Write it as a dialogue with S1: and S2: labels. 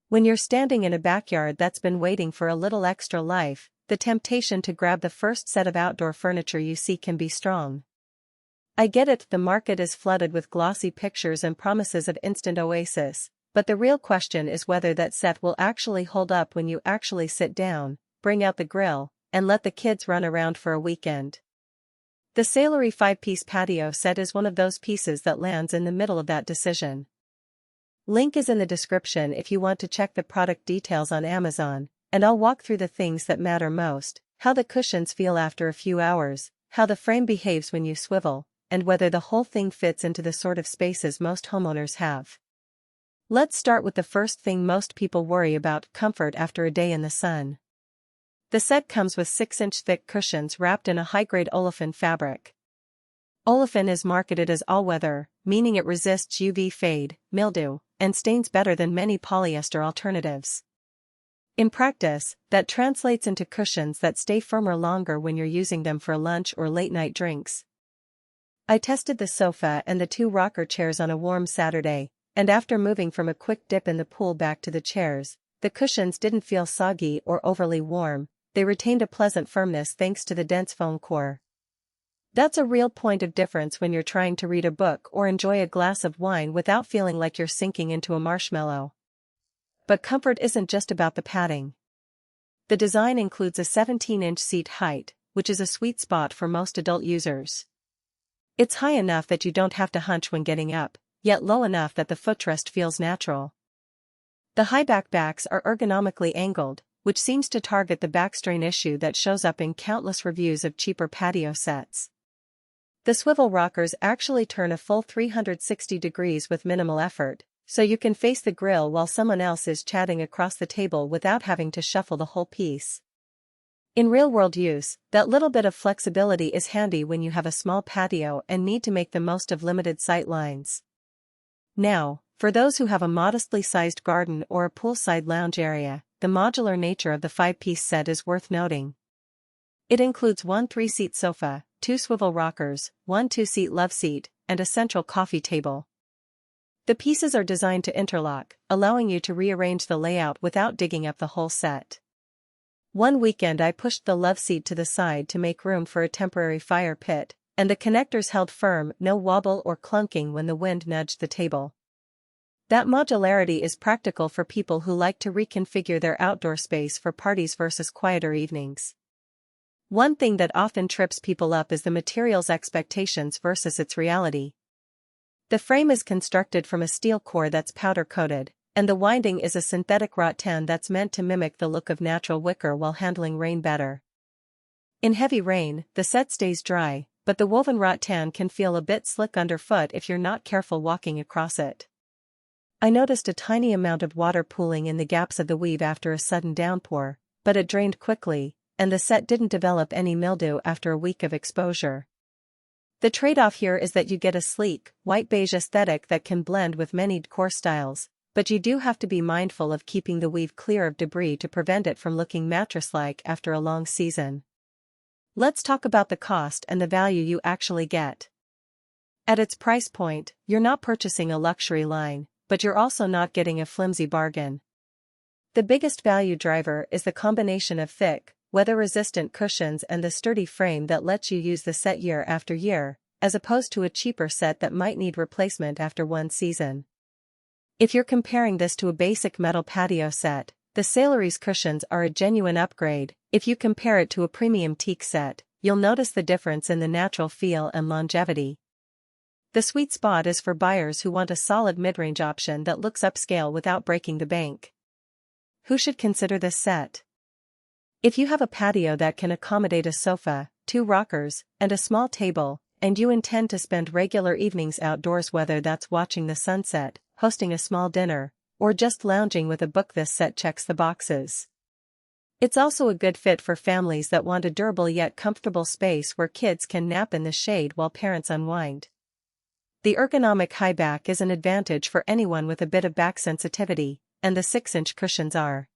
S1: When you're standing in a backyard that's been waiting for a little extra life, the temptation to grab the first set of outdoor furniture you see can be strong. I get it, the market is flooded with glossy pictures and promises of instant oasis, but the real question is whether that set will actually hold up when you actually sit down, bring out the grill, and let the kids run around for a weekend. The SAILARY 5-piece patio set is one of those pieces that lands in the middle of that decision. Link is in the description if you want to check the product details on Amazon, and I'll walk through the things that matter most: how the cushions feel after a few hours, how the frame behaves when you swivel, and whether the whole thing fits into the sort of spaces most homeowners have. Let's start with the first thing most people worry about: comfort after a day in the sun. The set comes with 6-inch thick cushions wrapped in a high-grade olefin fabric. Olefin is marketed as all-weather, meaning it resists UV fade, mildew, and stains better than many polyester alternatives. In practice, that translates into cushions that stay firmer longer when you're using them for lunch or late-night drinks. I tested the sofa and the 2 rocker chairs on a warm Saturday, and after moving from a quick dip in the pool back to the chairs, the cushions didn't feel soggy or overly warm. They retained a pleasant firmness thanks to the dense foam core. That's a real point of difference when you're trying to read a book or enjoy a glass of wine without feeling like you're sinking into a marshmallow. But comfort isn't just about the padding. The design includes a 17-inch seat height, which is a sweet spot for most adult users. It's high enough that you don't have to hunch when getting up, yet low enough that the footrest feels natural. The high backs are ergonomically angled, which seems to target the back strain issue that shows up in countless reviews of cheaper patio sets. The swivel rockers actually turn a full 360 degrees with minimal effort, so you can face the grill while someone else is chatting across the table without having to shuffle the whole piece. In real-world use, that little bit of flexibility is handy when you have a small patio and need to make the most of limited sight lines. Now, for those who have a modestly sized garden or a poolside lounge area, the modular nature of the 5-piece set is worth noting. It includes 1 3-seat sofa, 2 swivel rockers, 1 2-seat love seat, and a central coffee table. The pieces are designed to interlock, allowing you to rearrange the layout without digging up the whole set. One weekend I pushed the love seat to the side to make room for a temporary fire pit, and the connectors held firm, no wobble or clunking when the wind nudged the table. That modularity is practical for people who like to reconfigure their outdoor space for parties versus quieter evenings. One thing that often trips people up is the material's expectations versus its reality. The frame is constructed from a steel core that's powder-coated, and the winding is a synthetic rattan that's meant to mimic the look of natural wicker while handling rain better. In heavy rain, the set stays dry, but the woven rattan can feel a bit slick underfoot if you're not careful walking across it. I noticed a tiny amount of water pooling in the gaps of the weave after a sudden downpour, but it drained quickly, and the set didn't develop any mildew after a week of exposure. The trade-off here is that you get a sleek, white-beige aesthetic that can blend with many decor styles, but you do have to be mindful of keeping the weave clear of debris to prevent it from looking mattress-like after a long season. Let's talk about the cost and the value you actually get. At its price point, you're not purchasing a luxury line, but you're also not getting a flimsy bargain. The biggest value driver is the combination of thick, weather-resistant cushions and the sturdy frame that lets you use the set year after year, as opposed to a cheaper set that might need replacement after one season. If you're comparing this to a basic metal patio set, the SAILARY's cushions are a genuine upgrade. If you compare it to a premium teak set, you'll notice the difference in the natural feel and longevity. The sweet spot is for buyers who want a solid mid-range option that looks upscale without breaking the bank. Who should consider this set? If you have a patio that can accommodate a sofa, 2 rockers, and a small table, and you intend to spend regular evenings outdoors, whether that's watching the sunset, hosting a small dinner, or just lounging with a book, this set checks the boxes. It's also a good fit for families that want a durable yet comfortable space where kids can nap in the shade while parents unwind. The ergonomic high back is an advantage for anyone with a bit of back sensitivity, and the 6-inch cushions are